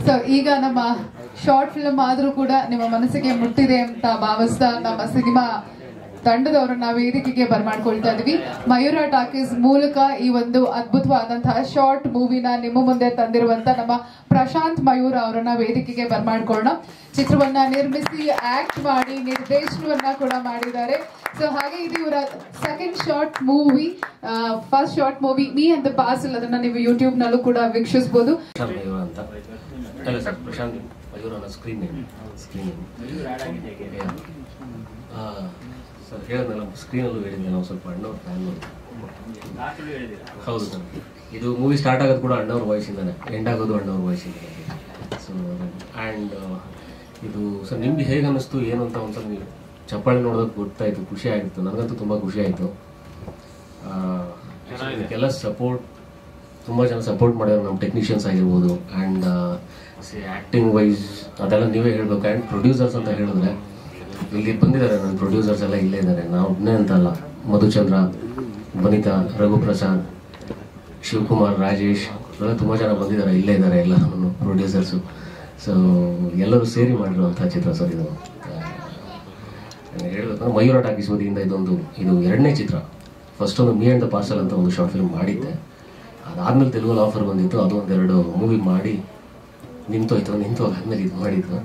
So ಈಗ ನಮ್ಮ short film ಆದ್ರೂ ಕೂಡ ನಿಮ್ಮ ಮನಸ್ಸಿಗೆ ಮುಟ್ಟಿದೆ ಅಂತ ಭಾವಿಸ್ತಾ ನಮ್ಮ ಸಿನಿಮಾ ತಂಡದವರನ್ನ ವೇದಿಕೆಗೆ ಬರ್ಮಾಡ್ಕೊಳ್ತಾ ಇದೀವಿ. ಮಯೂರ ಟಾಕೀಸ್ ಮೂಲಕ ಈ ಒಂದು ಅದ್ಭುತವಾದಂತಹ ಶಾರ್ಟ್ ಮೂವಿನ ನಿಮ್ಮ ಮುಂದೆ ತಂದಿರುವಂತ ನಮ್ಮ ಪ್ರಶಾಂತ್ ಮಯೂರ್ ಅವರನ್ನ ವೇದಿಕೆಗೆ ಬರ್ಮಾಡ್ಕೊಳ್ಳೋಣ. ಚಿತ್ರವನ್ನ ನಿರ್ಮಿಸಿ ಆಕ್ಟ್ ಮಾಡಿ ನಿರ್ದೇಶನವನ್ನ ಕೂಡ ಮಾಡಿದ್ದಾರೆ. ಸೊ ಹಾಗೆ ಇದು ಇವರ second short movie. First short movie me and the parcel, ಅದನ್ನ ನೀವು ಯೂಟ್ಯೂಬ್ ನಲ್ಲೂ ಕೂಡ ವೀಕ್ಷಿಸಬಹುದು. ಸರ್ ಹೇಳಿದ್ನಲ್ಲ, ಸ್ಕ್ರೀನಲ್ಲೂ ಹೇಳಿದ್ದೆ, ನಾವು ಸ್ವಲ್ಪ ಅಣ್ಣವ್ರ ಫ್ಯಾನ್. ಹೌದು ಸರ್, ಇದು ಮೂವಿ ಸ್ಟಾರ್ಟ್ ಆಗೋದು ಕೂಡ ಅಣ್ಣವ್ರ ವಾಯ್ಸಿಂದಾನೆ, ಎಂಡ್ ಆಗೋದು ಅಣ್ಣವ್ರ ವಾಯ್ಸಿಂದಾನೆ. ಸೊ ಆ್ಯಂಡ್ ಇದು ಸರ್ ನಿಮ್ಗೆ ಹೇಗೆ ಅನ್ನಿಸ್ತು ಏನು ಅಂತ ಒಂದ್ಸಲ ನೀವು ಚಪ್ಪಾಳೆ ನೋಡೋದಕ್ಕೆ ಗೊತ್ತಾಯಿತು, ಖುಷಿ ಆಗಿತ್ತು. ನನಗಂತೂ ತುಂಬ ಖುಷಿ ಆಯಿತು. ಇದಕ್ಕೆಲ್ಲ ಸಪೋರ್ಟ್ ತುಂಬ ಜನ ಸಪೋರ್ಟ್ ಮಾಡಿದ್ರು, ನಮ್ಮ ಟೆಕ್ನಿಷಿಯನ್ಸ್ ಆಗಿರ್ಬೋದು. ಆ್ಯಂಡ್ ಆ್ಯಕ್ಟಿಂಗ್ ವೈಸ್ ಅದೆಲ್ಲ ನೀವೇ ಹೇಳಬೇಕು. ಆ್ಯಂಡ್ ಪ್ರೊಡ್ಯೂಸರ್ಸ್ ಅಂತ ಹೇಳಿದ್ರೆ ಇಲ್ಲಿ ಬಂದಿದ್ದಾರೆ, ನನ್ನ ಪ್ರೊಡ್ಯೂಸರ್ಸ್ ಎಲ್ಲ ಇಲ್ಲೇ ಇದ್ದಾರೆ. ನಾವು ಒಬ್ಬನೇ ಅಂತ ಅಲ್ಲ, ಮಧುಚಂದ್ರ, ವನಿತಾ, ರಘುಪ್ರಸಾದ್, ಶಿವಕುಮಾರ್, ರಾಜೇಶ್ ಎಲ್ಲ ತುಂಬ ಜನ ಬಂದಿದ್ದಾರೆ, ಇಲ್ಲೇ ಇದ್ದಾರೆ ಎಲ್ಲ ಪ್ರೊಡ್ಯೂಸರ್ಸು. ಸೊ ಎಲ್ಲರೂ ಸೇರಿ ಮಾಡಿರುವಂಥ ಚಿತ್ರ ಸರ್ ಇದು. ಹೇಳ್ಬೇಕಂದ್ರೆ ಮಯೂರ ಟಾಕೀಸ್ ವತಿಯಿಂದ ಇದು ಎರಡನೇ ಚಿತ್ರ. ಫಸ್ಟ್ ಒಂದು ಮೀ ಅಂಡ್ ದ ಪಾರ್ಸಲ್ ಅಂತ ಒಂದು ಶಾರ್ಟ್ ಫಿಲ್ಮ್ ಮಾಡಿದ್ದೆ. ಅದಾದ್ಮೇಲೆ ತೆಲುಗಲ್ಲಿ ಆಫರ್ ಬಂದಿತ್ತು, ಅದು ಒಂದೆರಡು ಮೂವಿ ಮಾಡಿ ನಿಂತು ಆದ್ಮೇಲೆ ಇದು ಮಾಡಿದ್ದು.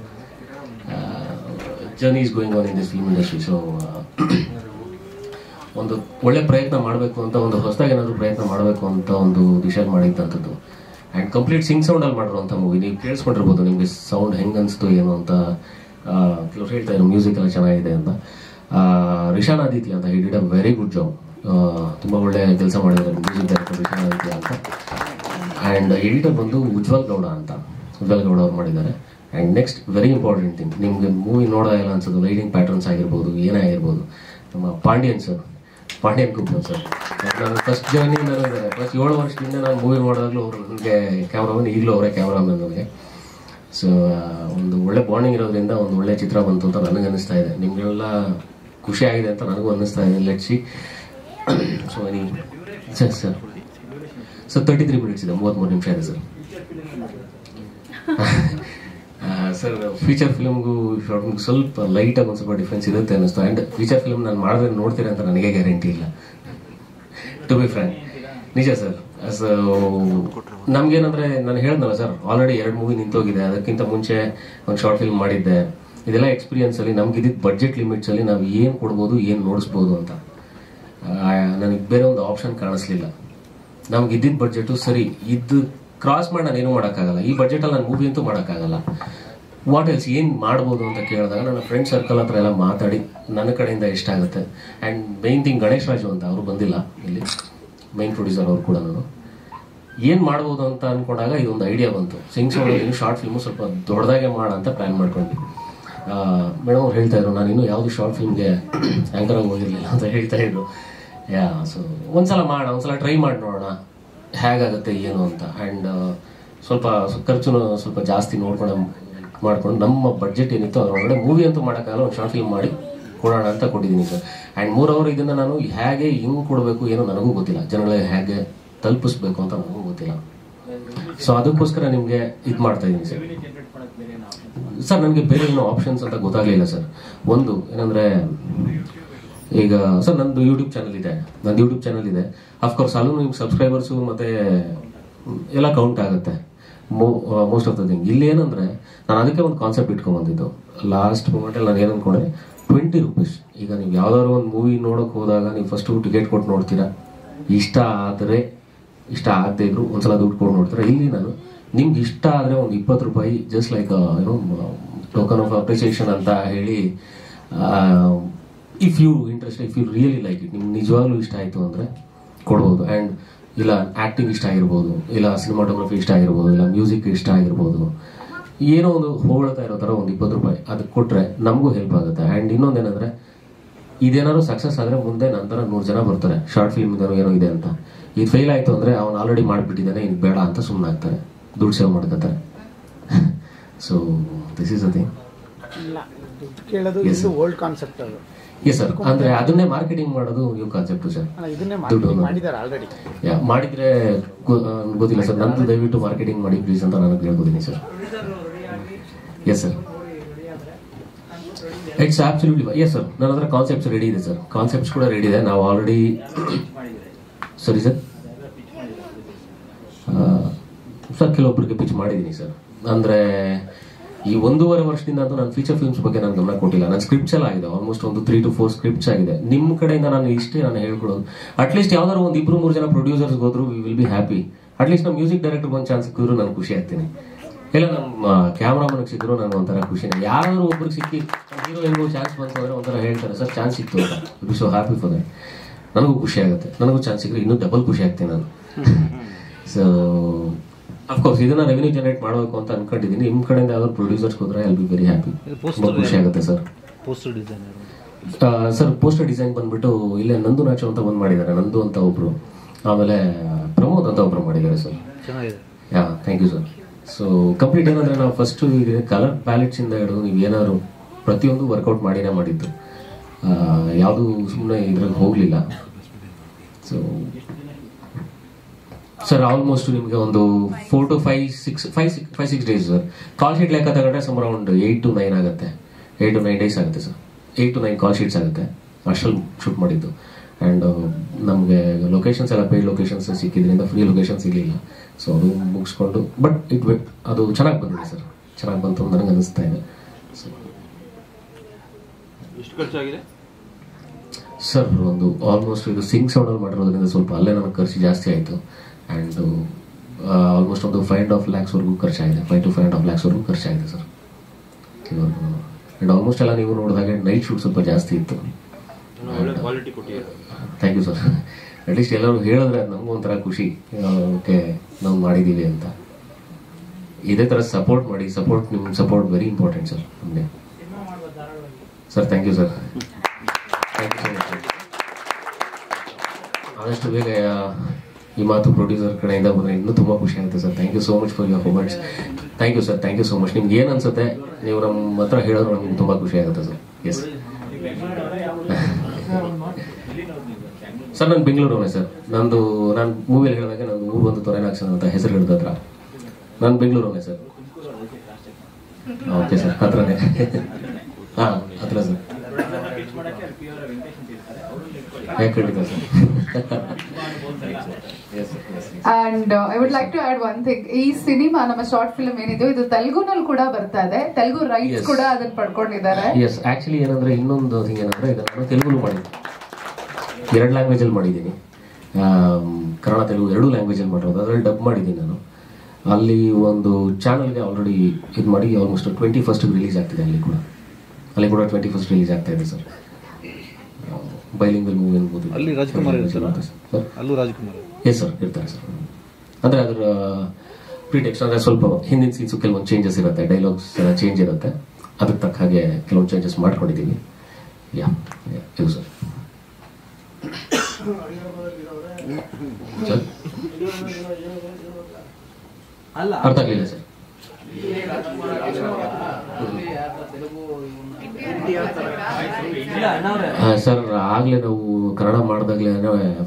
Journey is going on in this film industry. So ಒಂದು ಒಳ್ಳೆ ಪ್ರಯತ್ನ ಮಾಡಬೇಕು ಅಂತ, ಒಂದು ಹೊಸದಾಗಿ ಏನಾದರೂ ಪ್ರಯತ್ನ ಮಾಡಬೇಕು ಅಂತ ಒಂದು ಡಿಸೈಡ್ ಮಾಡಿದ್ದಂಥದ್ದು. ಆ್ಯಂಡ್ ಕಂಪ್ಲೀಟ್ ಸಿಂಗ್ ಸೌಂಡಲ್ಲಿ ಮಾಡಿರುವಂಥ ಮೂವಿ. ನೀವು ಕೇಳಿಸ್ಕೊಂಡಿರ್ಬೋದು ನಿಮಗೆ ಸೌಂಡ್ ಹೆಂಗೆ ಅನಿಸ್ತು ಏನು ಅಂತ. ಕೆಲವರು ಹೇಳ್ತಾ ಇದ್ರು ಮ್ಯೂಸಿಕ್ ಎಲ್ಲ ಚೆನ್ನಾಗಿದೆ ಅಂತ. ರಿಷಾನ್ ಆದಿತ್ಯ ಅಂತ, he did a very good job. ತುಂಬ ಒಳ್ಳೆ ಕೆಲಸ ಮಾಡಿದ್ದಾರೆ ಮ್ಯೂಸಿಕ್ ಡೈರೆಕ್ಟರ್ ರಿಷಾನ್ ಆದಿತ್ಯ ಅಂತ. ಆ್ಯಂಡ್ ಎಡಿಟರ್ ಬಂದು ಉಜ್ವಲ್ ಗೌಡ ಅವ್ರು ಮಾಡಿದ್ದಾರೆ. And next very important thing, ನಿಮಗೆ ಮೂವಿ ನೋಡೋದಿಲ್ಲ ಅನ್ಸೋದು, ಲೈಟಿಂಗ್ ಪ್ಯಾಟರ್ನ್ಸ್ ಆಗಿರ್ಬೋದು, ಏನೇ ಆಗಿರ್ಬೋದು, ನಮ್ಮ ಪಾಂಡ್ಯನ್ ಕುಪ್ಪನ್ ಸರ್ ನಾನು ಫಸ್ಟ್ ಜರ್ನಿಯಿಂದಲೂ ಇದ್ದಾರೆ. ಫಸ್ಟ್ 7 ವರ್ಷದಿಂದ ನಾನು ಮೂವಿ ಮಾಡಿದಾಗಲೂ ಅವರು ನನಗೆ ಕ್ಯಾಮ್ರಾಮನ್, ಈಗಲೂ ಅವರೇ ಕ್ಯಾಮ್ರಾಮನ್ ನನಗೆ. ಸೊ ಒಂದು ಒಳ್ಳೆ ಬಾಂಡಿಂಗ್ ಇರೋದ್ರಿಂದ ಒಂದು ಒಳ್ಳೆ ಚಿತ್ರ ಬಂತು ಅಂತ ನನಗೆ ಅನ್ನಿಸ್ತಾ ಇದೆ. ನಿಮಗೆಲ್ಲ ಖುಷಿ ಆಗಿದೆ ಅಂತ ನನಗೂ ಅನ್ನಿಸ್ತಾ ಇದೆ. ಲೆಟ್ಸಿ. ಸೊ ಸರ್ 33 ಮಿನಿಟ್ಸ್ ಇದೆ, 33 ನಿಮಿಷ ಇದೆ ಸರ್. ಸರ್ ಫೀಚರ್ ಫಿಲ್ಮ್ಗೂ ಶಾರ್ಟ್ಗೂ ಸ್ವಲ್ಪ ಲೈಟಾಗಿ ಒಂದು ಸ್ವಲ್ಪ ಡಿಫ್ರೆನ್ಸ್ ಇರುತ್ತೆ ಅನ್ನಿಸ್ತು. ಆ್ಯಂಡ್ ಫೀಚರ್ ಫಿಲ್ಮ್ ನಾನು ಮಾಡಿದ್ರೆ ನೋಡ್ತೀರಾ ಅಂತ ನನಗೆ ಗ್ಯಾರಂಟಿ ಇಲ್ಲ, ಟು ಬಿ ಫ್ರ್ಯಾಂಕ್. ನಿಜ ಸರ್. ಸೊ ನಮ್ಗೇನಂದ್ರೆ ನಾನು ಹೇಳಿದ್ನಲ್ಲ ಸರ್, ಆಲ್ರೆಡಿ 2 ಮೂವಿ ನಿಂತೋಗಿದೆ. ಅದಕ್ಕಿಂತ ಮುಂಚೆ ಒಂದು ಶಾರ್ಟ್ ಫಿಲ್ಮ್ ಮಾಡಿದ್ದೆ. ಇದೆಲ್ಲ ಎಕ್ಸ್ಪೀರಿಯನ್ಸಲ್ಲಿ ನಮ್ಗಿದ್ದಿದ್ದು ಬಡ್ಜೆಟ್ ಲಿಮಿಟ್ಸಲ್ಲಿ ನಾವು ಏನು ಕೊಡ್ಬೋದು, ಏನು ನೋಡಿಸ್ಬೋದು ಅಂತ ನನಗೆ ಬೇರೆ ಒಂದು ಆಪ್ಷನ್ ಕಾಣಿಸ್ಲಿಲ್ಲ. ನಮ್ಗಿದ್ದಿದ್ದ ಬಡ್ಜೆಟು ಸರಿ ಇದ್ದು ಕ್ರಾಸ್ ಮಾಡಿ ನಾನು ಏನೂ ಮಾಡೋಕ್ಕಾಗಲ್ಲ. ಈ ಬಡ್ಜೆಟಲ್ಲಿ ನಾನು ಮೂವಿ ಅಂತೂ ಮಾಡೋಕ್ಕಾಗಲ್ಲ. ವಾಟ್ ಎಲ್ಸ್ ಏನು ಮಾಡ್ಬೋದು ಅಂತ ಕೇಳಿದಾಗ ನನ್ನ ಫ್ರೆಂಡ್ ಸರ್ಕಲ್ ಹತ್ರ ಎಲ್ಲ ಮಾತಾಡಿ ನನ್ನ ಕಡೆಯಿಂದ ಎಷ್ಟಾಗುತ್ತೆ. And main thing, Ganesh Raju ಅಂತ ಅವರು ಬಂದಿಲ್ಲ ಇಲ್ಲಿ, ಮೈನ್ ಪ್ರೊಡ್ಯೂಸರ್ ಅವರು ಕೂಡ. ನಾನು ಏನು ಮಾಡ್ಬೋದು ಅಂತ ಅಂದ್ಕೊಂಡಾಗ ಇದೊಂದು ಐಡಿಯಾ ಬಂತು. ಸಿಂಗ್ ಸೌಂಡಲ್ಲಿ ಶಾರ್ಟ್ ಫಿಲ್ಮು ಸ್ವಲ್ಪ ದೊಡ್ಡದಾಗೆ ಮಾಡ ಅಂತ ಪ್ಲ್ಯಾನ್ ಮಾಡ್ಕೊಂಡ್ವಿ. ಮೇಡಮ್ ಅವ್ರು ಹೇಳ್ತಾ ಇದ್ರು, ನಾನು ಇನ್ನೂ ಯಾವುದು ಶಾರ್ಟ್ ಫಿಲ್ಮ್ಗೆ ಆ್ಯಂಕರಾಗಿ ಹೋಗಿರಲಿಲ್ಲ ಅಂತ ಹೇಳ್ತಾ ಇದ್ರು. ಸೊ ಒಂದ್ಸಲ ಟ್ರೈ ಮಾಡಿ ನೋಡೋಣ ಹೇಗಾಗುತ್ತೆ ಏನು ಅಂತ. ಆ್ಯಂಡ್ ಸ್ವಲ್ಪ ಖರ್ಚು ಸ್ವಲ್ಪ ಜಾಸ್ತಿ ಮಾಡ್ಕೊಂಡು ನಮ್ಮ ಬಡ್ಜೆಟ್ ಏನಿತ್ತು ಅದರೊಳಗಡೆ ಮೂವಿ ಅಂತೂ ಮಾಡೋಕ್ಕಾಗಲ್ಲ, ಒಂದು ಶಾರ್ಟ್ ಫಿಲ್ಮ್ ಮಾಡಿ ಕೊಡೋಣ ಅಂತ ಕೊಟ್ಟಿದ್ದೀನಿ ಸರ್. ಆ್ಯಂಡ್ 3 ಅವರ್ ಇದನ್ನು ನಾನು ಹೇಗೆ ಹಿಂಗೆ ಕೊಡಬೇಕು ಏನೋ ನನಗೂ ಗೊತ್ತಿಲ್ಲ, ಜನಗಳಿಗೆ ಹೇಗೆ ತಲುಪಿಸ್ಬೇಕು ಅಂತ ನನಗೂ ಗೊತ್ತಿಲ್ಲ. ಸೊ ಅದಕ್ಕೋಸ್ಕರ ನಿಮಗೆ ಇದು ಮಾಡ್ತಾ ಇದ್ದೀನಿ ಸರ್. ನನಗೆ ಬೇರೆ ಏನೋ ಆಪ್ಷನ್ಸ್ ಅಂತ ಗೊತ್ತಾಗಲಿಲ್ಲ ಸರ್. ಒಂದು ಏನಂದರೆ, ಈಗ ಸರ್ ನಂದು ಯೂಟ್ಯೂಬ್ ಚಾನಲ್ ಇದೆ. ಅಫ್ಕೋರ್ಸ್ ಅಲ್ಲೂ ನಿಮ್ಗೆ ಸಬ್ಸ್ಕ್ರೈಬರ್ಸು ಮತ್ತು ಎಲ್ಲ ಕೌಂಟ್ ಆಗುತ್ತೆ, ಮೋಸ್ಟ್ ಆಫ್ ದ ಥಿಂಗ್. ಇಲ್ಲಿ ಏನಂದರೆ ನಾನು ಅದಕ್ಕೆ ಒಂದು ಕಾನ್ಸೆಪ್ಟ್ ಇಟ್ಕೊಂಡ್ಬಂದಿದ್ದು. ಲಾಸ್ಟ್ ಮೂಮೆಂಟಲ್ಲಿ ನಾನು ಏನು ಅಂದ್ಕೊಂಡೆ, 20 ರೂಪೀಸ್. ಈಗ ನೀವು ಯಾವ್ದಾದ್ರು ಒಂದು ಮೂವಿ ನೋಡೋಕೆ ಹೋದಾಗ ನೀವು ಫಸ್ಟು ಟಿಕೆಟ್ ಕೊಟ್ಟು ನೋಡ್ತೀರಾ, ಇಷ್ಟ ಆಗದೆ ಇದ್ರು ಒಂದ್ಸಲ ದುಡ್ಡು ಕೊಟ್ಟು ನೋಡ್ತೀರಾ. ಇಲ್ಲಿ ನಾನು ನಿಮ್ಗೆ ಇಷ್ಟ ಆದರೆ ಒಂದು 20 ರೂಪಾಯಿ, just like token of appreciation ಅಂತ ಹೇಳಿ, if you really like it, ನಿಮ್ಗೆ ನಿಜವಾಗ್ಲೂ ಇಷ್ಟ ಆಯಿತು ಅಂದರೆ ಕೊಡ್ಬೋದು. ಆ್ಯಂಡ್ ಇಲ್ಲ ಆ್ಯಕ್ಟಿಂಗ್ ಇಷ್ಟ ಆಗಿರ್ಬೋದು, ಇಲ್ಲ ಸಿನಿಮಾಟೋಗ್ರಫಿ ಇಷ್ಟ ಆಗಿರ್ಬೋದು, ಇಲ್ಲ ಮ್ಯೂಸಿಕ್ ಇಷ್ಟ ಆಗಿರ್ಬೋದು, ಏನೋ ಒಂದು ಹೋಗ್ತಾ ಇರೋ ಥರ ಒಂದು 20 ರೂಪಾಯಿ ಅದಕ್ಕೆ ಕೊಟ್ಟರೆ ನಮಗೂ ಹೆಲ್ಪ್ ಆಗುತ್ತೆ. ಆ್ಯಂಡ್ ಇನ್ನೊಂದೇನೆಂದರೆ, ಇದೇನಾದ್ರು ಸಕ್ಸಸ್ ಆದರೆ ಮುಂದೆ ನಂತರ 100 ಜನ ಬರ್ತಾರೆ ಶಾರ್ಟ್ ಫಿಲ್ಮ್ ಏನೋ ಇದೆ ಅಂತ. ಇದು ಫೇಲ್ ಆಯಿತು ಅಂದರೆ ಅವ್ನು ಆಲ್ರೆಡಿ ಮಾಡಿಬಿಟ್ಟಿದ್ದಾನೆ, ಇನ್ನು ಬೇಡ ಅಂತ ಸುಮ್ಮನೆ ಆಗ್ತಾರೆ, ದುಡ್ಡು ಸೇವ್ ಮಾಡ್ಕೊತಾರೆ. So this is a thing. ಇಲ್ಲ ದುಡ್ಡು ಕೇಳೋದು ಇದು ಓಲ್ಡ್ ಕಾನ್ಸೆಪ್ಟ್. ಅದು ಎಸ್ ಸರ್, ಅಂದ್ರೆ ಅದನ್ನೇ ಮಾರ್ಕೆಟಿಂಗ್ ಮಾಡೋದು ನ್ಯೂ ಕಾನ್ಸೆಪ್ಟ್ ಸರ್. ಮಾಡಿದ್ರೆ ಗೊತ್ತಿಲ್ಲ ಸರ್, ನಂದು ದಯವಿಟ್ಟು ಮಾರ್ಕೆಟಿಂಗ್ ಮಾಡಿ ಪ್ಲೀಸ್ ಅಂತ ನಾನು ಹೇಳ್ಬೋದೀನಿ sir. Yes sir, it's absolutely yes sir. ನನ್ನ ಹತ್ರ ಕಾನ್ಸೆಪ್ಟ್ಸ್ ರೆಡಿ ಇದೆ ಸರ್, ಕಾನ್ಸೆಪ್ಟ್ಸ್ ಕೂಡ ರೆಡಿ ಇದೆ. ನಾವು ಆಲ್ರೆಡಿ ಸರಿ ಸರ್ ಸರ್ ಕೆಲವೊಬ್ಬರಿಗೆ ಪಿಚ್ ಮಾಡಿದ್ದೀನಿ ಸರ್. ಅಂದರೆ ಈ 1.5 ವರ್ಷದಿಂದ ಅಂತೂ ನಾನು ಫೀಚರ್ ಫಿಲ್ಮ್ಸ್ ಬಗ್ಗೆ ನಾನು ಗಮನ ಕೊಟ್ಟಿಲ್ಲ. ನನ್ನ ಸ್ಕ್ರಿಪ್ಟ್ಸ್ ಎಲ್ಲ ಆಗಿದೆ, ಆಲ್ಮೋಸ್ಟ್ ಒಂದು 3 to 4 ಸ್ಕ್ರಿಪ್ಟ್ಸ್ ಆಗಿದೆ. ನಿಮ್ಮ ಕಡೆಯಿಂದ ನಾನು ಇಷ್ಟೇ ನಾನು ಹೇಳ್ಕೊಡೋದು, ಅಟ್ಲೀಸ್ಟ್ ಯಾವ್ದಾದ್ರು ಒಂದು 2-3 ಜನ ಪ್ರೊಡ್ಯೂಸರ್ಸ್ ಹೋದ್ರು we will be happy. At least ನಮ್ಮ ಮ್ಯೂಸಿಕ್ ಡೈರೆಕ್ಟರ್ ಒಂದು ಚಾನ್ಸ್ ಸಿಕ್ಕಿದ್ರು ನಾನು ಖುಷಿ ಆಗ್ತೀನಿ, ಇಲ್ಲ ನಮ್ಮ ಕ್ಯಾಮ್ರಾಮನ್ಗೆ ಸಿಕ್ಕಿದ್ರು ನನಗೆ ಒಂಥರ ಖುಷಿನೇ. ಯಾರಾದ್ರೂ ಒಬ್ರಿಗೆ ಸಿಕ್ಕಿ ಹೀರೋಯಿನ್ಗೂ ಚಾನ್ಸ್ ಬಂತು ಅಂದರೆ ಒಂಥರ ಹೇಳ್ತಾರೆ ಸರ್ ಚಾನ್ಸ್ ಸಿಕ್ತು ಅಂತ, B so happy for that. ನನಗೂ ಖುಷಿ ಆಗುತ್ತೆ, ನನಗೂ ಚಾನ್ಸ್ ಸಿಕ್ಕರೆ ಇನ್ನೂ ಡಬಲ್ ಖುಷಿ ಆಗ್ತೀನಿ ನಾನು. ಸೊ ಅಫ್ಕೋರ್ಸ್ ಇದನ್ನ ರೆವೆನ್ಯೂ ಜನರೇಟ್ ಮಾಡಬೇಕು ಅಂತ ಅನ್ಕೊಂಡಿದ್ದೀನಿ. ನಿಮ್ಮ ಕಡೆಯಿಂದ ಯಾವ್ದಾದ್ರು ಪ್ರೊಡ್ಯೂಸರ್ಸ್ ಹೋದ್ರೆ I will be very happy, ತುಂಬ ಖುಷಿ ಆಗುತ್ತೆ ಸರ್. ಸರ್ ಪೋಸ್ಟರ್ ಡಿಸೈನ್ ಬಂದ್ಬಿಟ್ಟು ಇಲ್ಲೇ ನಂದು ನಾಚು ಅಂತ ಬಂದು ಮಾಡಿದ್ದಾರೆ, ನಂದು ಅಂತ ಒಬ್ರು, ಆಮೇಲೆ ಪ್ರಮೋದ್ ಅಂತ ಒಬ್ರು ಮಾಡಿದ್ದಾರೆ sir. Yeah thank you sir. So complete ಏನಂದ್ರೆ ನಾವು ಫಸ್ಟ್ ಕಲರ್ ಪ್ಯಾಲೆಟ್ಸ್ ಇಂದ ಹಿಡಿದು ನೀವು ಏನಾದ್ರು ಪ್ರತಿಯೊಂದು ವರ್ಕೌಟ್ ಮಾಡಿನೇ ಮಾಡಿದ್ದು, ಯಾವುದು ಸುಮ್ಮನೆ ಇದ್ರಾಗ ಹೋಗಲಿಲ್ಲ. ಸೊ ಸರ್ ಆಲ್ಮೋಸ್ಟ್ ನಿಮಗೆ ಒಂದು 4 to 5 days sir. Call sheet ಲೆಕ್ಕ ತಗೊಂಡ್ರೆ ಸಮ್ ಅರೌಂಡ್ 8 to 9 ಆಗುತ್ತೆ, 8 to 9 ಡೇಸ್ ಆಗುತ್ತೆ ಸರ್. 8 to 9 ಕಾಲ್ ಶೀಟ್ಸ್ ಆಗುತ್ತೆ ಅಷ್ಟರಲ್ಲಿ ಶೂಟ್ ಮಾಡಿದ್ದು. ಆ್ಯಂಡ್ ನಮಗೆ ಲೊಕೇಶನ್ಸ್ ಎಲ್ಲ ಪೇಯ್ಡ್ ಲೊಕೇಶನ್ಸ್ ಸಿಕ್ಕಿದ್ರಿಂದ ಫ್ರೀ ಲೊಕೇಶನ್ ಸಿಗಲಿಲ್ಲ. ಸೊ ಅದು ಮುಗಿಸ್ಕೊಂಡು ಬಟ್ ಅದು ಚೆನ್ನಾಗಿ ಬಂದಿದೆ ಸರ್, ಚೆನ್ನಾಗಿ ಬಂತು ಅಂತ ನನಗೆ ಅನಿಸ್ತಾ ಇದೆ. ಸೊ ಎಷ್ಟು ಖರ್ಚಾಗಿದೆ ಸರ್? ಒಂದು ಆಲ್ಮೋಸ್ಟ್ ಇದು ಸಿಂಗ್ ಸೌಂಡಲ್ಲಿ ಮಾಡಿರೋದ್ರಿಂದ ಸ್ವಲ್ಪ ಅಲ್ಲೇ ನನಗೆ ಖರ್ಚು ಜಾಸ್ತಿ ಆಯಿತು. ಆ್ಯಂಡ್ ಆಲ್ಮೋಸ್ಟ್ ಒಂದು 5.5 lakhsವರೆಗೂ ಖರ್ಚಾಗಿದೆ, 5 to 5.5 lakhsವರೆಗೂ ಖರ್ಚಾಗಿದೆ ಸರ್ ಇದುವರೆಗೂ. ಆ್ಯಂಡ್ ಆಲ್ಮೋಸ್ಟ್ ಎಲ್ಲ ನೀವು ನೋಡಿದಾಗೆ ನೈಟ್ ಶೂಟ್ ಸ್ವಲ್ಪ ಜಾಸ್ತಿ ಇತ್ತು. Thank you sir. ಅಟ್ಲೀಸ್ಟ್ ಎಲ್ಲರೂ ಹೇಳಿದ್ರೆ ನಮಗೂ ಒಂಥರ ಖುಷಿ, ಓಕೆ ನಾವು ಮಾಡಿದ್ದೀವಿ ಅಂತ. ಇದೇ ಥರ ಸಪೋರ್ಟ್ ಮಾಡಿ, ನಿಮ್ಮ ಸಪೋರ್ಟ್ ವೆರಿ ಇಂಪಾರ್ಟೆಂಟ್ ಸರ್ ನಮಗೆ. Sir thank you sir, thank you so much. ಆದಷ್ಟು ಬೇಗ ಈ ಮಾತು ಪ್ರೊಡ್ಯೂಸರ್ ಕಡೆಯಿಂದ ಬಂದರೆ ಇನ್ನೂ ತುಂಬ ಖುಷಿ ಆಗುತ್ತೆ sir. Thank you so much for your comments. Thank you sir, thank you so much. ನಿಮ್ಗೆ ಏನು ಅನ್ಸುತ್ತೆ ನೀವು ನಮ್ಮ ಹತ್ರ ಹೇಳೋದು ನಮ್ಗೆ ತುಂಬ ಖುಷಿ ಆಗುತ್ತೆ ಸರ್. ಎಸ್ ಸರ್, ನಾನು ಬೆಂಗಳೂರವನೇ ಸರ್. ನಾನು ಮೂವಿಯಲ್ಲಿ ಹೇಳಿದಾಗ ನಂದು ಊರು ಬಂದು ತೊರೆನಾಕ್ಷನ್ ಅಂತ ಹೆಸರು ಹೇಳಿದ್ರ, ನಾನು ಬೆಂಗಳೂರವನೇ ಸರ್. ಓಕೆ ಸರ್, ಹತ್ರನೇ. ಹಾಂ ಹತ್ರ ಸರ್. ಖಂಡಿತ sir. And I would like to add one thing. ಈ ಸಿನಿಮಾ ನಮ್ಮ ಶಾರ್ಟ್ ಫಿಲ್ಮ್ ಏನಿದೆ ಇದು ತೆಲುಗುನಲ್ಲಿ ಕೂಡ ಬರ್ತಾ ಇದೆ, ತೆಲುಗು ರೈಟ್ಸ್ ಕೂಡ ಅದನ್ನ ಪಡ್ಕೊಂಡಿದ್ದಾರೆ. ಎಸ್, ಆಕ್ಚುಲಿ ಏನಂದ್ರೆ ಇನ್ನೊಂದು ಥಿಂಗ್ ಏನಂದ್ರೆ ಇದನ್ನ ತೆಲುಗು ಮಾಡಿದ್ದೀನಿ, 2 ಲ್ಯಾಂಗ್ವೇಜ್ ಅಲ್ಲಿ ಮಾಡಿದ್ದೀನಿ. ಕನ್ನಡ ತೆಲುಗು 2 ಲ್ಯಾಂಗ್ವೇಜ್ ಅಲ್ಲಿ ಮಾಡಿರೋದು, ಅದರಲ್ಲಿ ಡಬ್ ಮಾಡಿದ್ದೀನಿ ನಾನು. ಅಲ್ಲಿ ಒಂದು ಚಾನಲ್ಗೆ ಆಲ್ರೆಡಿ ಇದು ಮಾಡಿ ಆಲ್ಮೋಸ್ಟ್ 21st ರಿಲೀಸ್ ಆಗ್ತಿದೆ. ಅಲ್ಲಿ ಕೂಡ 21st ರಿಲೀಸ್ ಆಗ್ತಾ ಇದೆ ಸರ್. ಬೈಲಿಂಗಲ್ ಮೂವಿ ಅನ್ಬೋದು. ಅಲ್ಲಿ ರಾಜ್ಕುಮಾರ್ ಇರ್ತಾರೆ ಸರ್? ಅಲ್ಲೂ ರಾಜ್ಕುಮಾರ್ ಎಸ್ ಸರ್ ಇರ್ತಾರೆ ಸರ್. ಅಂದರೆ ಅದರ ಪ್ರಿಟೆಕ್ಸ್ಟ್ ಅಂದರೆ ಸ್ವಲ್ಪ ಹಿಂದಿನ ಸೀನ್ಸು ಕೆಲವೊಂದು ಚೇಂಜಸ್ ಇರುತ್ತೆ, ಡೈಲಾಗ್ಸ್ ಎಲ್ಲ ಚೇಂಜ್ ಇರುತ್ತೆ, ಅದಕ್ಕೆ ತಕ್ಕ ಹಾಗೆ ಕೆಲವೊಂದು ಚೇಂಜಸ್ ಮಾಡ್ಕೊಂಡಿದ್ದೀವಿ. ಯಾ ಇದು ಸರ್. ಸರ್ ಅರ್ಥ ಆಗಲಿಲ್ಲ ಸರ್. ಸರ್ ಆಗಲೇ ನಾವು ಕನ್ನಡ ಮಾಡಿದಾಗಲೇ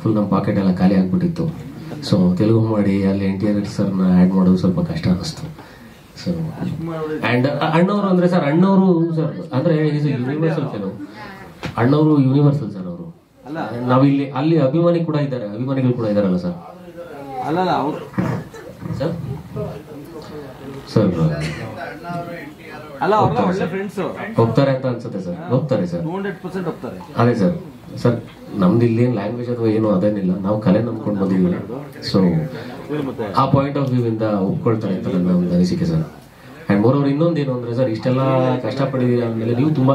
ಫುಲ್ ನಮ್ಮ ಪಾಕೆಟ್ ಎಲ್ಲ ಖಾಲಿ ಆಗ್ಬಿಟ್ಟಿತ್ತು. ಸೊ ತೆಲುಗು ಮಾಡಿ ಅಲ್ಲಿ NTR ಸರ್ನ ಆ್ಯಡ್ ಮಾಡೋದು ಸ್ವಲ್ಪ ಕಷ್ಟ ಅನ್ನಿಸ್ತು. ಸೊ ಆ್ಯಂಡ್ ಅಣ್ಣವರು ಅಂದರೆ ಸರ್, ಅಣ್ಣವರು ಸರ್ ಅಂದರೆ ಈಸ್ ಎ ಯೂನಿವರ್ಸಲ್ ಫಿಲಮ್. ಅಣ್ಣವರು ಯೂನಿವರ್ಸಲ್ ಸರ್ ಅವರು. ನಾವಿಲ್ಲಿ ಅಲ್ಲಿ ಅಭಿಮಾನಿಗಳು ಕೂಡ ಇದ್ದಾರಲ್ಲ ಸರ್. ಸರ್ ಸರ್ ಹೋಗ್ತಾರೆ ಅಂತ ಅನ್ಸುತ್ತೆ ಸರ್. ಹೋಗ್ತಾರೆ ಸರ್, 200% ಹೋಗ್ತಾರೆ. ಅದೇ ಸರ್. ಸರ್ ನಮ್ದು ಇಲ್ಲಿ ಏನು ಲ್ಯಾಂಗ್ವೇಜ್ ಅಥವಾ ಏನು ಅದೇನಿಲ್ಲ, ನಾವು ಕಲೆ ನಂಬ್ಕೊಂಡು ಬಂದಿದ್ದೀವಿ. ಸೊ ಆ ಪಾಯಿಂಟ್ ಆಫ್ ವ್ಯೂ ಇಂದ ಒಪ್ಕೊಳ್ತಾರೆ ಅಂತ ನನ್ನ ಒಂದು ಅನಿಸಿಕೆ ಸರ್. ಆ್ಯಂಡ್ ಮೋರವ್ರು ಇನ್ನೊಂದೇನು ಅಂದರೆ ಸರ್, ಇಷ್ಟೆಲ್ಲ ಕಷ್ಟಪಟ್ಟಿದ್ದೀರಿ ಅಂದಮೇಲೆ ನೀವು ತುಂಬ,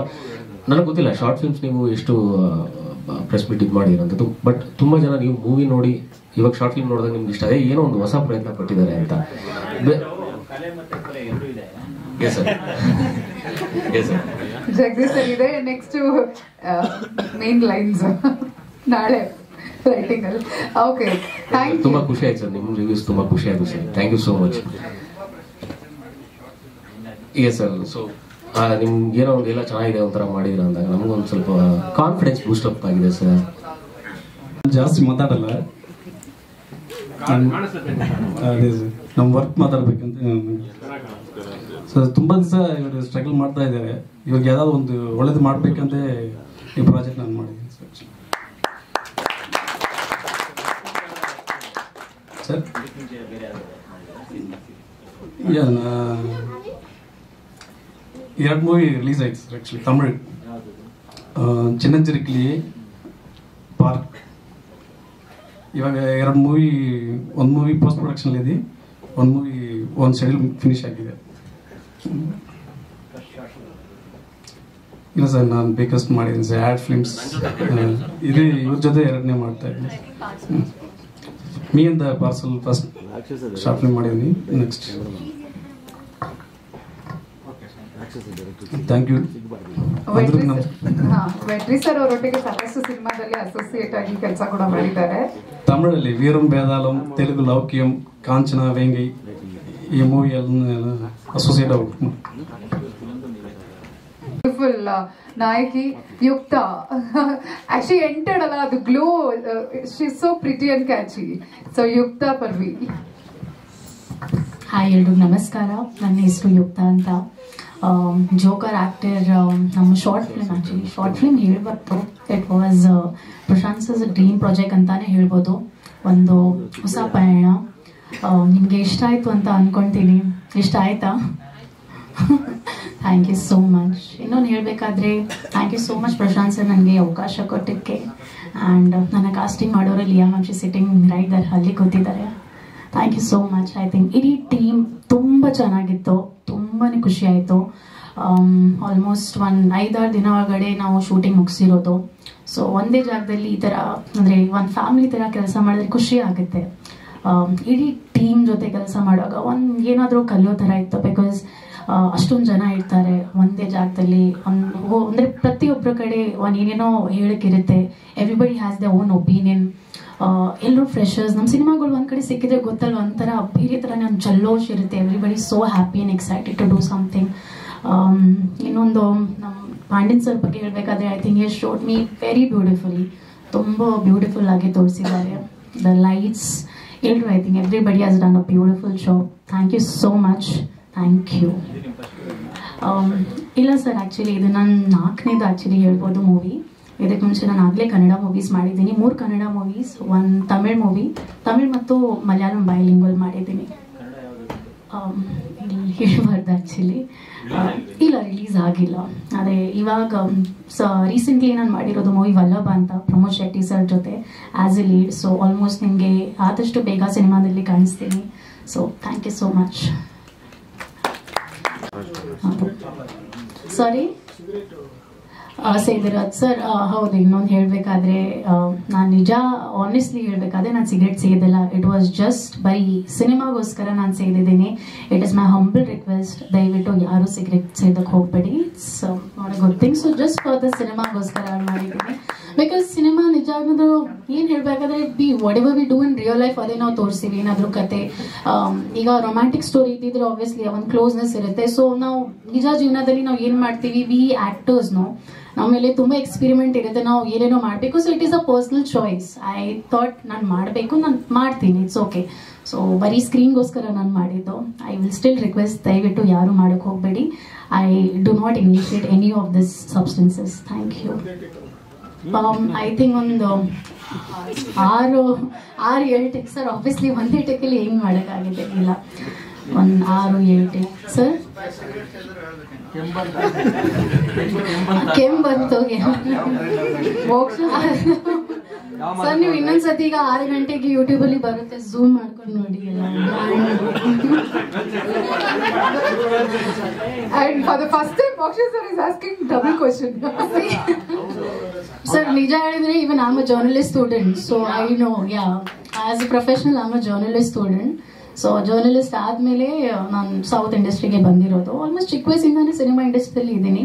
ನನಗೆ ಗೊತ್ತಿಲ್ಲ ಶಾರ್ಟ್ ಫಿಲ್ಮ್ಸ್ ನೀವು ಎಷ್ಟು ಪ್ರೆಸ್ ಮೀಟ್ ಇದು ಮಾಡಿರೋಂಥದ್ದು, ಬಟ್ ತುಂಬ ಜನ ನೀವು ಮೂವಿ ನೋಡಿ ಇವಾಗ ಶಾರ್ಟ್ ಫಿಲ್ಮ್ ನೋಡಿದಾಗ ನಿಮ್ಗೆ ಇಷ್ಟ, ಏನೋ ಒಂದು ಹೊಸ ಪ್ರಯತ್ನ ಪಟ್ಟಿದ್ದಾರೆ ಅಂತ. Yes sir, yes sir. Jagadish sir ಇದೆ ನೆಕ್ಸ್ಟ್ ಮೇನ್ ಲೈನ್ಸ್ ನಾಳೆ ರೈಟಿಂಗ್ ಅಲ್ಲಿ. Okay, thank you. ತುಂಬಾ ಖುಷಿ ಆಯ್ತು ಸರ್, ನಿಮ್ಮ ರಿವ್ಯೂಸ್ ತುಂಬಾ ಖುಷಿ ಆಯ್ತು sir. Thank you so much. Yes sir. So ನಿಮ್ಗೆ ಏನೋ ಒಂದು ಎಲ್ಲ ಚೆನ್ನಾಗಿದೆ ಒಂಥರ ಮಾಡಿದ್ರ ಅಂದಾಗ ನಮಗೊಂದು ಸ್ವಲ್ಪ ಕಾನ್ಫಿಡೆನ್ಸ್ ಬೂಸ್ಟ್ ಅಪ್ ಆಗಿದೆ ಸರ್. ಜಾಸ್ತಿ ಮಾತಾಡಲ್ಲ, ಅದೇ ಸರ್ ನಮ್ಮ ವರ್ಕ್ ಮಾತಾಡ್ಬೇಕಂತ. ಸರ್ ತುಂಬ ದಿವಸ ಇವರು ಸ್ಟ್ರಗಲ್ ಮಾಡ್ತಾ ಇದ್ದಾರೆ, ಇವಾಗ ಯಾವ್ದಾದ್ರು ಒಂದು ಒಳ್ಳೇದು ಮಾಡ್ಬೇಕಂತ ಈ ಪ್ರಾಜೆಕ್ಟ್ ನಾನು ಮಾಡಿದ್ದೀನಿ ಸರ್. ಸರ್ ಎರಡು ಮೂವಿ ರಿಲೀಸ್ ಆಯ್ತು ಸರ್ ಆ್ಯಕ್ಚುಲಿ ತಮಿಳ್. ಚಿನ್ನಂಚಿರಿಕ್ಲಿ, ಪಾರ್ಕ್. ಇವಾಗ ಎರಡು ಮೂವಿ, ಒಂದು ಮೂವಿ ಪೋಸ್ಟ್ ಪ್ರೊಡಕ್ಷನ್ ಇದೆ, ಒಂದು ಮೂವಿ ಒಂದು ಶೆಡ್ಯೂಲ್ ಫಿನಿಶ್ ಆಗಿದೆ. ಇಲ್ಲ ಸರ್ ನಾನು ಬೇಕಷ್ಟು ಮಾಡಿದ್ದೀನಿ ಸರ್, ಆ್ಯಡ್ ಫಿಲ್ಮ್ಸ್ ಇದು ಇವ್ರ ಜೊತೆ ಎರಡನೇ ಮಾಡ್ತಾ ಇದ್ದೀನಿ. ಮೀ ಅಂತ ಪಾರ್ಸಲ್ ಫಸ್ಟ್ ಶಾರ್ಟ್ ಫಿಲ್ಮ್ ಮಾಡಿದ್ದೀನಿ. Next thank you. Vetri sir ಅವರೊಟ್ಟಿಗೆ ಸಾಕಷ್ಟು ಸಿನಿಮಾದಲ್ಲಿ ಅಸೋಸಿಯೇಟ್ ಆಗಿ ಕೆಲಸ ಕೂಡ ಮಾಡಿದ್ದಾರೆ. ತಮಿಳಲ್ಲಿ ವೀರಂ ಬೇದಾಲಂ, ತೆಲುಗು ಲೌಕ್ಯಂ, ಕಾಂಚನ, ವೇಂಗೈ ಈ ಮೂವಿ ಎಲ್ಲ ಅಸೋಸಿಯೇಟ್ ಆಗ್ಬಿಟ್ಟು. ಬ್ಯೂಟಿಫುಲ್ ನಾಯಕಿ ಯುಕ್ತ ಆಕ್ಚುಲಿ ಎಂಟರ್ಡ್ ಅಲ್ಲ, ಅದು glow, she is so pretty and catchy. So Yukta Parvi. Hi ಎಲ್ರಿಗೂ ನಮಸ್ಕಾರ, ನನ್ನ ಹೆಸರು ಯುಕ್ತ ಅಂತ. Joker actor. ನಮ್ಮ ಶಾರ್ಟ್ ಫಿಲ್ಮ್ ಹೇಳ್ಬಾರ್ದು, it was Prashanth sir's dream project ಅಂತಾನೆ ಹೇಳ್ಬೋದು. ಒಂದು ಹೊಸ ಪಯಣ. ನಿಮಗೆ ಇಷ್ಟ ಆಯಿತು ಅಂತ ಅಂದ್ಕೊಳ್ತೀನಿ. ಇಷ್ಟ ಆಯ್ತಾ? Thank you so much. ಇನ್ನೊಂದು ಹೇಳಬೇಕಾದ್ರೆ thank you so much Prashanth sir ನನಗೆ ಅವಕಾಶ ಕೊಟ್ಟಿದ್ದಕ್ಕೆ. ಆ್ಯಂಡ್ ನನ್ನ ಕಾಸ್ಟಿಂಗ್ ಮಾಡೋರಲ್ಲಿ ಯಾಮಂಶಿ ಸಿಟ್ಟಿಂಗ್ ರೈಟ್ ದರ್ ಅಲ್ಲಿ ಕೂತಿದ್ದಾರೆ. Thank you so much. I think ಇಡೀ ಟೀಮ್ ತುಂಬ ಚೆನ್ನಾಗಿತ್ತು, ತುಂಬಾ ಖುಷಿ ಆಯಿತು. ಆಲ್ಮೋಸ್ಟ್ ಒಂದು 5-6 ದಿನ ಒಳಗಡೆ ನಾವು ಶೂಟಿಂಗ್ ಮುಗಿಸಿರೋದು. ಸೊ ಒಂದೇ ಜಾಗದಲ್ಲಿ ಈ ಥರ ಅಂದರೆ ಒಂದು ಫ್ಯಾಮಿಲಿ ಥರ ಕೆಲಸ ಮಾಡಿದ್ರೆ ಖುಷಿ ಆಗುತ್ತೆ. ಇಡೀ ಟೀಮ್ ಜೊತೆ ಕೆಲಸ ಮಾಡುವಾಗ ಏನಾದರೂ ಕಲಿಯೋ ಥರ ಇತ್ತು. ಬಿಕಾಸ್ ಅಷ್ಟೊಂದು ಜನ ಇರ್ತಾರೆ ಒಂದೇ ಜಾಗದಲ್ಲಿ. ಅಂದರೆ ಪ್ರತಿಯೊಬ್ಬರ ಕಡೆ ಏನೇನೋ ಹೇಳಕ್ಕಿರುತ್ತೆ. Everybody has the own opinion. ಎಲ್ಲರೂ ಫ್ರೆಶರ್ಸ್. ನಮ್ಮ ಸಿನಿಮಾಗಳು ಒಂದು ಕಡೆ ಸಿಕ್ಕಿದ್ರೆ ಗೊತ್ತಲ್ಲ, ಒಂಥರ ಬೇರೆ ಥರನೇ ಒಂದು ಜಲ್ಲೋಶ್ ಇರುತ್ತೆ. Everybody so happy and excited to do something. ಇನ್ನೊಂದು ನಮ್ಮ ಪಾಂಡ್ಯನ್ ಸರ್ ಬಗ್ಗೆ ಹೇಳಬೇಕಾದ್ರೆ I think he showed me very beautifully. ತುಂಬ ಬ್ಯೂಟಿಫುಲ್ ಆಗಿ ತೋರಿಸಿದ್ದಾರೆ. ದ ಲೈಟ್ಸ್ ಎಲ್ಲರೂ I think everybody has done a beautiful show. Thank you so much. Thank you. ಇಲ್ಲ sir, actually ಇದು ನನ್ನ 4ನೇದು ಆ್ಯಕ್ಚುಲಿ ಹೇಳ್ಬೋದು ಮೂವಿ. ಇದಕ್ಕೆ ಮುಂಚೆ ನಾನು ಆಗಲೇ ಕನ್ನಡ ಮೂವೀಸ್ ಮಾಡಿದ್ದೀನಿ, 3 ಕನ್ನಡ ಮೂವೀಸ್, 1 ತಮಿಳ್ ಮೂವಿ, ತಮಿಳ್ ಮತ್ತು ಮಲಯಾಳಂ ಬೈಲಿಂಗ್ವಲ್ ಮಾಡಿದ್ದೀನಿ. ಹೇಳ್ಬಾರ್ದು ಆ್ಯಕ್ಚುಲಿ. ಇಲ್ಲ, ರಿಲೀಸ್ ಆಗಿಲ್ಲ. ಅದೇ ಇವಾಗ ರೀಸೆಂಟ್ಲಿ ನಾನು ಮಾಡಿರೋದು ಮೂವಿ ವಲ್ಲಭ ಅಂತ ಪ್ರಮೋದ್ ಶೆಟ್ಟಿ ಸರ್ ಜೊತೆ as a lead. So almost ನಿಮಗೆ ಆದಷ್ಟು ಬೇಗ ಸಿನಿಮಾದಲ್ಲಿ ಕಾಣಿಸ್ತೀನಿ. So thank you so much. Sorry ಸೇದಿರಾಜ್ ಸರ್, ಹೌದು. ಇನ್ನೊಂದು ಹೇಳಬೇಕಾದ್ರೆ ನಾನು ನಿಜ ಆನೆಸ್ಟ್ಲಿ ಹೇಳಬೇಕಾದ್ರೆ ನಾನು ಸಿಗರೇಟ್ ಸೇದಿಲ್ಲ. ಇಟ್ ವಾಸ್ ಜಸ್ಟ್ ಬರೀ ಸಿನಿಮಾಗೋಸ್ಕರ ನಾನು ಸೇದಿದ್ದೀನಿ. It is my humble request, ದಯವಿಟ್ಟು ಯಾರು ಸಿಗರೇಟ್ ಸೇದಕ್ಕೆ ಹೋಗ್ಬೇಡಿ. It's not a good thing. So just for the ಸಿನಿಮಾಗೋಸ್ಕರ ಮಾಡಿದ್ದೀನಿ. ಬಿಕಾಸ್ ಸಿನಿಮಾ ನಿಜ ಅನ್ನೋದು ಏನು ಹೇಳಬೇಕಾದ್ರೆ what ever we do in real life ಅದೇ ನಾವು ತೋರಿಸ್ತೀವಿ. ಏನಾದರೂ ಕತೆ, ಈಗ ರೊಮ್ಯಾಂಟಿಕ್ ಸ್ಟೋರಿ ಇದ್ದಿದ್ರೆ ಆಬ್ವಿಯಸ್ಲಿ ಒಂದು ಕ್ಲೋಸ್ನೆಸ್ ಇರುತ್ತೆ. ಸೊ ನಾವು ನಿಜ ಜೀವನದಲ್ಲಿ ನಾವು ಏನು ಮಾಡ್ತೀವಿ, ವಿ ಆ್ಯಕ್ಟರ್ಸ್ನು ನಮ್ಮ ಮೇಲೆ ತುಂಬ ಎಕ್ಸ್ಪೆರಿಮೆಂಟ್ ಇರುತ್ತೆ, ನಾವು ಏನೇನೋ ಮಾಡಬೇಕು. So it is a personal choice. I thought ನಾನು ಮಾಡಬೇಕು, ನಾನು ಮಾಡ್ತೀನಿ, ಇಟ್ಸ್ ಓಕೆ. ಸೊ ಬರೀ ಸ್ಕ್ರೀನ್ಗೋಸ್ಕರ ನಾನು ಮಾಡಿದ್ದು. ಐ ವಿಲ್ ಸ್ಟಿಲ್ ರಿಕ್ವೆಸ್ಟ್, ದಯವಿಟ್ಟು ಯಾರು ಮಾಡೋಕ್ಕೆ ಹೋಗಬೇಡಿ. I do not initiate any of this substances. Thank you. I think ಒಂದು 6-7 ಟೆಕ್ ಸರ್. ಆಬ್ವಿಯಸ್ಲಿ ಒಂದೇ ಟೆಕ್ಕಲ್ಲಿ ಹೆಂಗೆ ಮಾಡೋಕ್ಕಾಗಿದೆ, ಇಲ್ಲ ಒಂದು 6-7 ಟೆಕ್ ಸರ್. ಕೆಂಬಂತು ಸರ್. ನೀವು ಇನ್ನೊಂದ್ಸತಿ ಈಗ 6 ಗಂಟೆಗೆ ಯೂಟ್ಯೂಬಲ್ಲಿ ಬರುತ್ತೆ, ಝೂಮ್ ಮಾಡ್ಕೊಂಡು ನೋಡಿ ಎಲ್ಲ. And for the first time, Moksha sir is asking double question. Sir, ನಿಜ ಹೇಳಿದ್ರೆ even I'm a journalist student, so I know, yeah, as a professional I'm a journalist student. So journalist ಆದಮೇಲೆ ನಾನು south ಇಂಡಸ್ಟ್ರಿಗೆ ಬಂದಿರೋದು. Almost ಚಿಕ್ಕ ವಯಸ್ಸಿಂದಾನೇ cinema ಇಂಡಸ್ಟ್ರಿಯಲ್ಲಿ ಇದ್ದೀನಿ.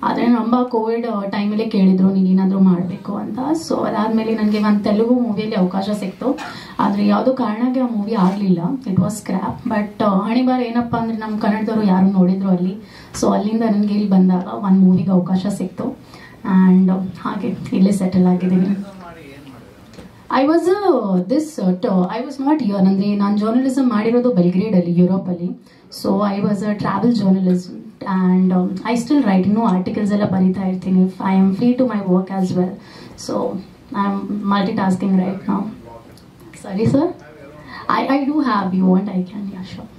ಆದರೆ ನಮ್ಮ ಕೋವಿಡ್ ಟೈಮಲ್ಲೇ ಕೇಳಿದ್ರು ನೀನು ಏನಾದರೂ ಮಾಡಬೇಕು ಅಂತ. ಸೊ ಅದಾದಮೇಲೆ ನನಗೆ ಒಂದು ತೆಲುಗು ಮೂವಿಯಲ್ಲಿ ಅವಕಾಶ ಸಿಕ್ತು. ಆದರೆ ಯಾವುದೋ ಕಾರಣಕ್ಕೆ ಆ ಮೂವಿ ಆಗಲಿಲ್ಲ, ಇಟ್ ವಾಸ್ ಸ್ಕ್ರ್ಯಾಪ್. ಬಟ್ ಹಣಿಬಾರ ಏನಪ್ಪ ಅಂದರೆ ನಮ್ಮ ಕನ್ನಡದವರು ಯಾರು ನೋಡಿದ್ರು ಅಲ್ಲಿ. ಸೊ ಅಲ್ಲಿಂದ ನನಗೆ ಇಲ್ಲಿ ಬಂದಾಗ ಒಂದು ಮೂವಿಗೆ ಅವಕಾಶ ಸಿಕ್ತು ಆ್ಯಂಡ್ ಹಾಗೆ ಇಲ್ಲೇ ಸೆಟಲ್ ಆಗಿದ್ದೀನಿ. ಐ ವಾಸ್ ನಾಟ್ ಹಿಯರ್, ಅಂದರೆ ನಾನು ಜರ್ನಲಿಸಮ್ ಮಾಡಿರೋದು ಬೆಲ್ಗ್ರೇಡಲ್ಲಿ, ಯುರೋಪಲ್ಲಿ. So I was a travel journalist and I still write. ಇನ್ನೂ ಆರ್ಟಿಕಲ್ಸ್ ಎಲ್ಲ ಬರೀತಾ ಇರ್ತೀನಿ. I am free to my work as well. So I am multitasking right now. ಸರಿ sir, I do have you want I can. Yeah sure.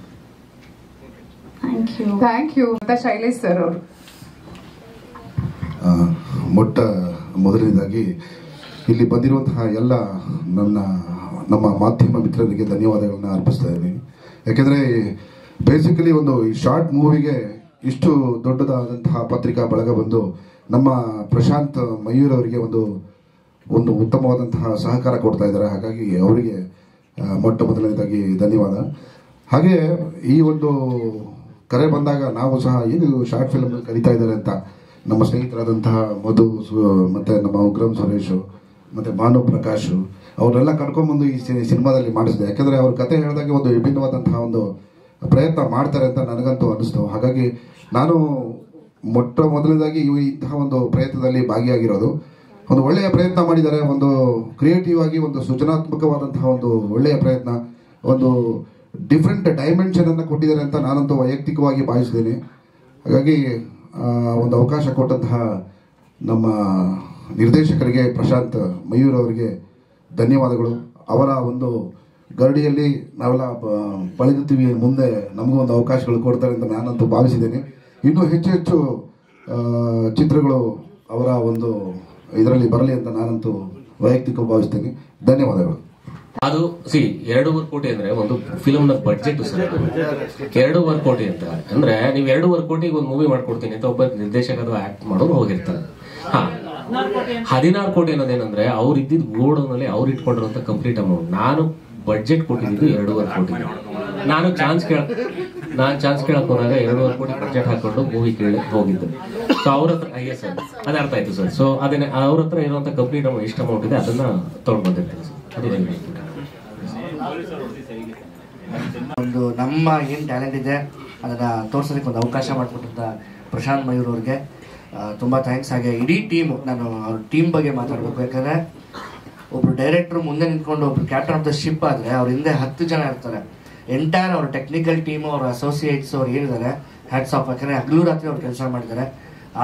Thank you ಅಂತ Shailesh sir ಅವರು. ಮೊಟ್ಟ ಮೊದಲನೇದಾಗಿ ಇಲ್ಲಿ ಬಂದಿರುವಂತಹ ಎಲ್ಲ ನಮ್ಮ ಮಾಧ್ಯಮ ಮಿತ್ರರಿಗೆ ಧನ್ಯವಾದಗಳನ್ನ ಅರ್ಪಿಸ್ತಾ ಇದ್ದೀನಿ. ಯಾಕೆಂದರೆ ಬೇಸಿಕಲಿ ಒಂದು ಈ ಶಾರ್ಟ್ ಮೂವಿಗೆ ಇಷ್ಟು ದೊಡ್ಡದಾದಂತಹ ಪತ್ರಿಕಾ ಬಳಗ ಬಂದು ನಮ್ಮ ಪ್ರಶಾಂತ್ ಮಯೂರ್ ಅವರಿಗೆ ಒಂದು ಉತ್ತಮವಾದಂತಹ ಸಹಕಾರ ಕೊಡ್ತಾ ಇದ್ದಾರೆ. ಹಾಗಾಗಿ ಅವರಿಗೆ ಮೊಟ್ಟ ಮೊದಲನೇದಾಗಿ ಧನ್ಯವಾದ. ಹಾಗೆ ಈ ಒಂದು ಕರೆ ಬಂದಾಗ ನಾವು ಸಹ ಏನು ಶಾರ್ಟ್ ಫಿಲ್ಮ್ ಕರೀತಾ ಇದ್ದಾರೆ ಅಂತ ನಮ್ಮ ಸ್ನೇಹಿತರಾದಂತಹ ಮಧು ಮತ್ತು ನಮ್ಮ ಉಗ್ರಂ ಸುರೇಶು ಮತ್ತು ಭಾನು ಪ್ರಕಾಶ್ ಅವರೆಲ್ಲ ಕರ್ಕೊಂಡ್ಬಂದು ಈ ಸಿನಿಮಾದಲ್ಲಿ ಮಾಡಿಸಿದೆ. ಯಾಕೆಂದರೆ ಅವ್ರ ಕತೆ ಹೇಳಿದಾಗ ಒಂದು ವಿಭಿನ್ನವಾದಂತಹ ಒಂದು ಪ್ರಯತ್ನ ಮಾಡ್ತಾರೆ ಅಂತ ನನಗಂತೂ ಅನ್ನಿಸ್ತು. ಹಾಗಾಗಿ ನಾನು ಮೊಟ್ಟ ಮೊದಲನೇದಾಗಿ ಇಂತಹ ಒಂದು ಪ್ರಯತ್ನದಲ್ಲಿ ಭಾಗಿಯಾಗಿರೋದು. ಒಂದು ಒಳ್ಳೆಯ ಪ್ರಯತ್ನ ಮಾಡಿದ್ದಾರೆ. ಒಂದು ಕ್ರಿಯೇಟಿವ್ ಆಗಿ ಒಂದು ಸೃಜನಾತ್ಮಕವಾದಂತಹ ಒಂದು ಒಳ್ಳೆಯ ಪ್ರಯತ್ನ, ಒಂದು ಡಿಫ್ರೆಂಟ್ ಡೈಮೆನ್ಷನ್ ಅನ್ನು ಕೊಟ್ಟಿದ್ದಾರೆ ಅಂತ ನಾನಂತೂ ವೈಯಕ್ತಿಕವಾಗಿ ಭಾವಿಸಿದ್ದೇನೆ. ಹಾಗಾಗಿ ಒಂದು ಅವಕಾಶ ಕೊಟ್ಟಂತಹ ನಮ್ಮ ನಿರ್ದೇಶಕರಿಗೆ ಪ್ರಶಾಂತ್ ಮಯೂರ್ ಅವರಿಗೆ ಧನ್ಯವಾದಗಳು. ಅವರ ಒಂದು ಗರಡಿಯಲ್ಲಿ ನಾವೆಲ್ಲ ಪಳಗುತ್ತೀವಿ, ಮುಂದೆ ನಮಗೂ ಒಂದು ಅವಕಾಶಗಳು ಕೊಡ್ತಾರೆ ಅಂತ ನಾನಂತೂ ಭಾವಿಸಿದ್ದೇನೆ. ಇನ್ನೂ ಹೆಚ್ಚು ಹೆಚ್ಚು ಚಿತ್ರಗಳು ಅವರ ಒಂದು ಇದರಲ್ಲಿ ಬರಲಿ ಅಂತ ನಾನಂತೂ ವೈಯಕ್ತಿಕ ಭಾವಿಸ್ತೇನೆ. ಧನ್ಯವಾದಗಳು. ಅದು 2.5 ಕೋಟಿ ಅಂದ್ರೆ ಒಂದು ಫಿಲ್ಮ್ ನ ಬಡ್ಜೆಟ್ ಸರ್. 2.5 ಕೋಟಿ ಅಂತ ಅಂದ್ರೆ ನೀವು 2.5 ಕೋಟಿಗೆ ಒಂದು ಮೂವಿ ಮಾಡ್ಕೊಡ್ತೀನಿ ಅಂತ ಒಬ್ಬ ನಿರ್ದೇಶಕ ಅಥವಾ ಆಕ್ಟ್ ಮಾಡೋರು ಹೋಗಿರ್ತಾರೆ. 16 ಕೋಟಿ ಅನ್ನೋದೇನಂದ್ರೆ ಅವ್ರು ಇದ್ದಿದ್ದು ಗೋಡೌನಲ್ಲಿ ಅವ್ರು ಇಟ್ಕೊಂಡಿರುವಂತ ಕಂಪ್ಲೀಟ್ ಅಮೌಂಟ್. ನಾನು ಬಡ್ಜೆಟ್ ಕೊಟ್ಟಿದ್ದು 2.5 ಕೋಟಿ. ನಾನು ಚಾನ್ಸ್ ಕೇಳಕ್ ಹೋದಾಗ 2.5 ಕೋಟಿ ಬಡ್ಜೆಟ್ ಹಾಕೊಂಡು ಮೂವಿ ಕೇಳಿ ಹೋಗಿದ್ದು. ಸೊ ಅವ್ರ ಹತ್ರ ಸರ್ ಅದೇ ಅರ್ಥ ಆಯ್ತು ಸರ್. ಸೊ ಅದನ್ನ ಅವ್ರ ಹತ್ರ ಇರುವಂತ ಕಂಪ್ಲೀಟ್ ಅಮೌಂಟ್ ಎಷ್ಟು ಅಮೌಂಟ್ ಇದೆ ಅದನ್ನ ತಗೊಂಡು ಬಂದಿರ್ತೀನಿ ಸರ್. ಒಂದು ನಮ್ಮ ಏನು ಟ್ಯಾಲೆಂಟ್ ಇದೆ ಅದನ್ನು ತೋರ್ಸೋದಕ್ಕೆ ಒಂದು ಅವಕಾಶ ಮಾಡಿಕೊಟ್ಟಂಥ ಪ್ರಶಾಂತ್ ಮಯೂರ್ ಅವ್ರಿಗೆ ತುಂಬ ಥ್ಯಾಂಕ್ಸ್. ಹಾಗೆ ಇಡೀ ಟೀಮು, ನಾನು ಅವ್ರ ಟೀಮ್ ಬಗ್ಗೆ ಮಾತಾಡಬೇಕು. ಯಾಕಂದರೆ ಒಬ್ಬರು ಡೈರೆಕ್ಟ್ರು ಮುಂದೆ ನಿಂತ್ಕೊಂಡು ಒಬ್ರು ಕ್ಯಾಪ್ಟನ್ ಆಫ್ ದ ಶಿಪ್ ಆದರೆ ಅವ್ರ ಹಿಂದೆ 10 ಜನ ಇರ್ತಾರೆ. ಎಂಟೈರ್ ಅವ್ರ ಟೆಕ್ನಿಕಲ್ ಟೀಮು, ಅವ್ರ ಅಸೋಸಿಯೇಟ್ಸ್ ಅವ್ರು ಏನಿದ್ದಾರೆ ಹ್ಯಾಟ್ಸ್ ಆಫ್. ಯಾಕಂದರೆ ಹಗಲು ರಾತ್ರಿ ಅವ್ರು ಕೆಲಸ ಮಾಡಿದ್ದಾರೆ.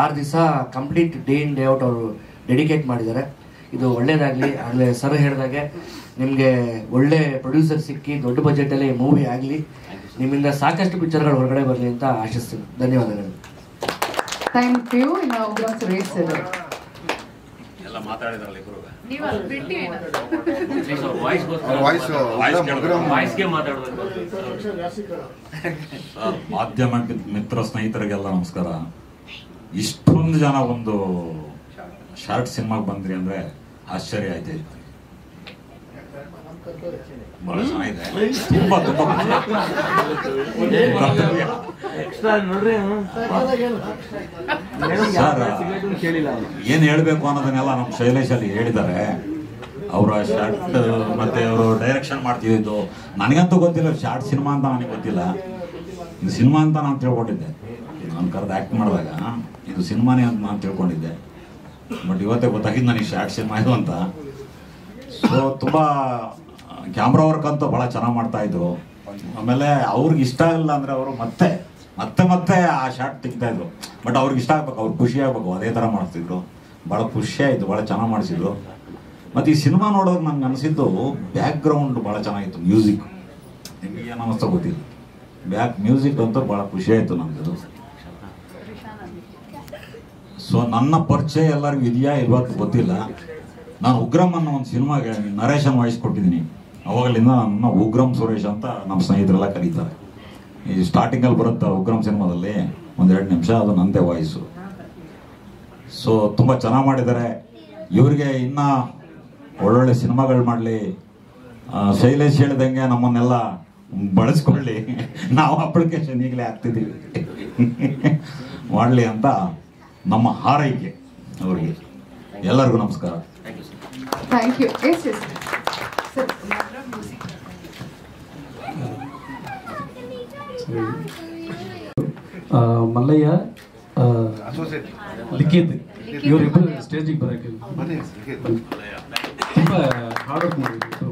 6 ದಿವಸ complete day in day out ಅವರು ಡೆಡಿಕೇಟ್ ಮಾಡಿದ್ದಾರೆ. ಇದು ಒಳ್ಳೇದಾಗಲಿ. ಆಗಲೇ ಸರ್ ಹೇಳಿದಾಗೆ ನಿಮಗೆ ಒಳ್ಳೆ ಪ್ರೊಡ್ಯೂಸರ್ ಸಿಕ್ಕಿ ದೊಡ್ಡ ಬಜೆಟಲ್ಲಿ ಮೂವಿ ಆಗಲಿ, ನಿಮ್ಮಿಂದ ಸಾಕಷ್ಟು ಪಿಕ್ಚರ್ಗಳು ಹೊರಗಡೆ ಬರಲಿ ಅಂತ ಆಶಿಸ್ತೀನಿ. ಧನ್ಯವಾದಗಳು. Thank you. ಇನ್ನು ಉಗ್ರಂ ಸುರೇಶ್ ಸರ್ ಎಲ್ಲ ಮಾತಾಡಿದ್ರಲ್ಲ ಇಬ್ರು. ಮಾಧ್ಯಮ ಮಿತ್ರ ಸ್ನೇಹಿತರಿಗೆಲ್ಲ ನಮಸ್ಕಾರ. ಇಷ್ಟೊಂದು ಜನ ಒಂದು ಶಾರ್ಟ್ ಸಿನಿಮಾಗೆ ಬಂದ್ರಿ ಅಂದ್ರೆ ಆಶ್ಚರ್ಯ ಆಯ್ತು. ಬಹಳ ಚೆನ್ನಾಗಿದೆ. ತುಂಬಾ ಏನ್ ಹೇಳ್ಬೇಕು ಅನ್ನೋದನ್ನೆಲ್ಲ ನಮ್ಮ ಶೈಲೇಶ್ ಅಲ್ಲಿ ಹೇಳಿದ್ದಾರೆ. ಅವರ ಶಾರ್ಟ್ ಮತ್ತೆ ಅವರು ಡೈರೆಕ್ಷನ್ ಮಾಡ್ತಿದ್ದು ನನಗಂತೂ ಗೊತ್ತಿಲ್ಲ. ಶಾರ್ಟ್ ಸಿನಿಮಾ ಅಂತ ನನಗೆ ಗೊತ್ತಿಲ್ಲ. ಇದು ಸಿನಿಮಾ ಅಂತ ನಾನು ತಿಳ್ಕೊಂಡಿದ್ದೆ. ನಾನು ಕರೆದು ಆಕ್ಟ್ ಮಾಡಿದಾಗ ಇದು ಸಿನಿಮಾನೇ ಅಂತ ನಾನು ತಿಳ್ಕೊಂಡಿದ್ದೆ. ಬಟ್ ಇವತ್ತೇ ಗೊತ್ತಾಗಿದ್ದು ನನಗೆ ಶಾರ್ಟ್ ಸಿನಿಮಾ ಇದು ಅಂತ. ಸೊ ತುಂಬ ಕ್ಯಾಮ್ರಾ ವರ್ಕ್ ಅಂತೂ ಭಾಳ ಚೆನ್ನಾಗಿ ಮಾಡ್ತಾ ಇದ್ರು. ಆಮೇಲೆ ಅವ್ರಿಗೆ ಇಷ್ಟ ಇಲ್ಲ ಅಂದರೆ ಅವರು ಮತ್ತೆ ಮತ್ತೆ ಮತ್ತೆ ಆ ಶಾರ್ಟ್ ತೆಗಿತಾ ಇದ್ರು. ಬಟ್ ಅವ್ರಿಗೆ ಇಷ್ಟ ಆಗ್ಬೇಕು, ಅವ್ರಿಗೆ ಖುಷಿ ಆಗ್ಬೇಕು, ಅದೇ ಥರ ಮಾಡ್ತಿದ್ರು. ಭಾಳ ಖುಷಿ ಆಯಿತು, ಭಾಳ ಚೆನ್ನಾಗಿ ಮಾಡಿಸಿದ್ರು. ಮತ್ತು ಈ ಸಿನಿಮಾ ನೋಡೋದು ನಂಗೆ ಅನಿಸಿದ್ದು ಬ್ಯಾಕ್ ಗ್ರೌಂಡ್ ಭಾಳ ಚೆನ್ನಾಗಿತ್ತು. ಮ್ಯೂಸಿಕ್ ನಿಮಗೆ ಏನು ಅನ್ನಿಸ್ತಾ ಗೊತ್ತಿಲ್ಲ. ಮ್ಯೂಸಿಕ್ ಅಂತೂ ಭಾಳ ಖುಷಿ ಆಯಿತು ನಮಗದು. ಸೊ ನನ್ನ ಪರಿಚಯ ಎಲ್ಲರಿಗೂ ಇದೆಯಾ ಇವತ್ತು ಗೊತ್ತಿಲ್ಲ. ನಾನು ಉಗ್ರಂ ಅನ್ನೋ ಒಂದು ಸಿನಿಮಾಗೆ ನರೇಶನ್ ವಾಯ್ಸ್ ಕೊಟ್ಟಿದ್ದೀನಿ. ಅವಾಗಲಿಂದ ನನ್ನ ಉಗ್ರಂ ಸುರೇಶ್ ಅಂತ ನಮ್ಮ ಸ್ನೇಹಿತರೆಲ್ಲ ಕರೀತಾರೆ. ಈ ಸ್ಟಾರ್ಟಿಂಗಲ್ಲಿ ಬರುತ್ತೆ ಉಗ್ರಂ ಸಿನಿಮಾದಲ್ಲಿ 1-2 ನಿಮಿಷ, ಅದು ನಂದೇ ವಾಯ್ಸು. ಸೊ ತುಂಬ ಚೆನ್ನಾಗಿ ಮಾಡಿದ್ದಾರೆ. ಇವರಿಗೆ ಇನ್ನೂ ಒಳ್ಳೊಳ್ಳೆ ಸಿನಿಮಾಗಳು ಮಾಡಲಿ. ಶೈಲೇಶ್ ಹೇಳಿದಂಗೆ ನಮ್ಮನ್ನೆಲ್ಲ ಬಳಸ್ಕೊಳ್ಳಿ, ನಾವು ಅಪ್ಲಿಕೇಶನ್ ಈಗಲೇ ಹಾಕ್ತಿದ್ದೀವಿ ಮಾಡಲಿ ಅಂತ ನಮ್ಮ ಹಾರೈಕೆ ಅವರಿಗೆ. ಎಲ್ಲರಿಗೂ ನಮಸ್ಕಾರ. Thank you. S S Mallayya, Likhit ಇವರಿಬ್ಬರು ಸ್ಟೇಜಿಗೆ ಬರೋಕ್ಕೆ ತುಂಬ ಹಾರ್ಡ್ ವರ್ಕ್ ಮಾಡಿದ್ರು.